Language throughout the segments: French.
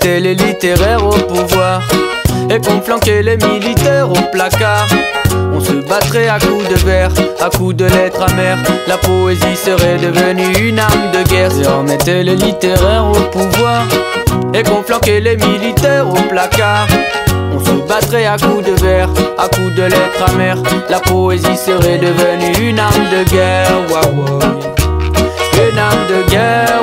mettait les littéraires au pouvoir et qu'on flanquait les militaires au placard, on se battrait à coups de vers, à coups de lettres amères. La poésie serait devenue une arme de guerre. Si on mettait les littéraires au pouvoir et qu'on flanquait les militaires au placard, on se battrait à coups de vers, à coups de lettres amères. La poésie serait devenue une arme de guerre. Une arme de guerre,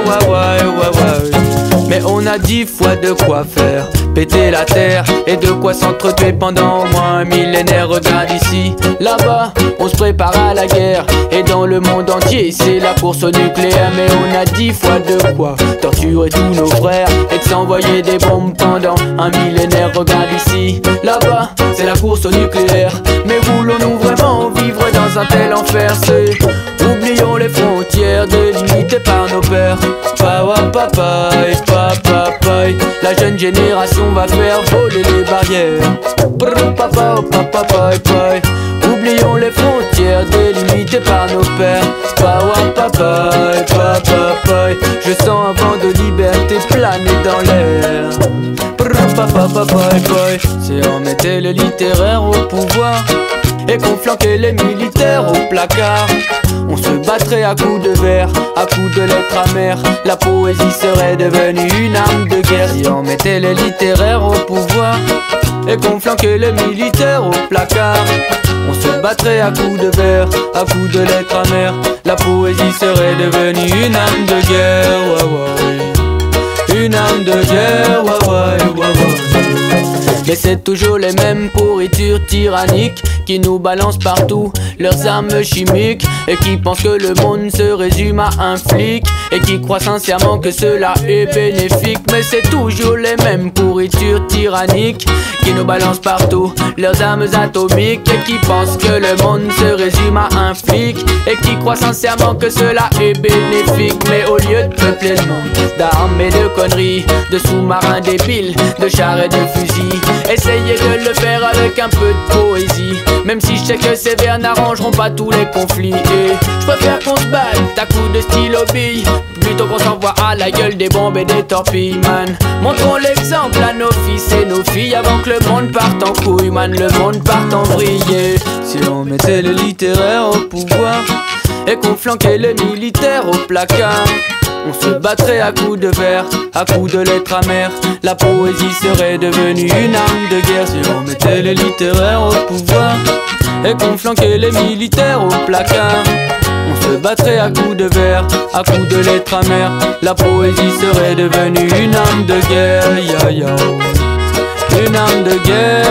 Mais on a 10 fois de quoi faire péter la terre et de quoi s'entretuer pendant au moins un millénaire. Regarde ici, là-bas, on se prépare à la guerre. Et dans le monde entier, c'est la course au nucléaire. Mais on a 10 fois de quoi torturer tous nos frères et de s'envoyer des bombes pendant un millénaire. Regarde ici, là-bas, c'est la course au nucléaire. Mais voulons-nous vraiment vivre dans un tel enfer? Oublions les frontières délimitées par nos pères. La jeune génération va faire voler les barrières. Oublions les frontières délimitées par nos pères. Je sens un vent de liberté planer dans l'air. Si on mettait les littéraires au pouvoir et qu'on flanquait les militaires au placard, on se battrait à coups de vers, à coups de lettres amères. La poésie serait devenue une arme de guerre. Si on mettait les littéraires au pouvoir et qu'on flanquait les militaires au placard, on se battrait à coups de vers, à coups de lettres amères. La poésie serait devenue une arme de guerre. Une arme de guerre. Mais c'est toujours les mêmes pourritures tyranniques qui nous balancent partout leurs armes chimiques et qui pensent que le monde se résume à un flic et qui croient sincèrement que cela est bénéfique. Mais c'est toujours les mêmes pourritures tyranniques qui nous balancent partout leurs armes atomiques et qui pensent que le monde se résume à un flic et qui croient sincèrement que cela est bénéfique. Mais au lieu de peupler le monde d'armes et de conneries, de sous-marins débiles, de chars et de fusils, essayez de le faire avec un peu de poésie. Même si je sais que ces vers n'arrangeront pas tous les conflits. Et je préfère qu'on se batte à coups de stylo billes plutôt qu'on s'envoie à la gueule des bombes et des torpilles, man. Montrons l'exemple à nos fils et nos filles avant que le monde parte en couille, man. Le monde parte en vrille. Si on mettait les littéraires au pouvoir et qu'on flanquait les militaires au placard, on se battrait à coups de vers, à coups de lettres amères. La poésie serait devenue une arme de guerre. Si on mettait les littéraires au pouvoir et qu'on flanquait les militaires au placard, on se battrait à coups de vers, à coups de lettres amères. La poésie serait devenue une arme de guerre. Une arme de guerre.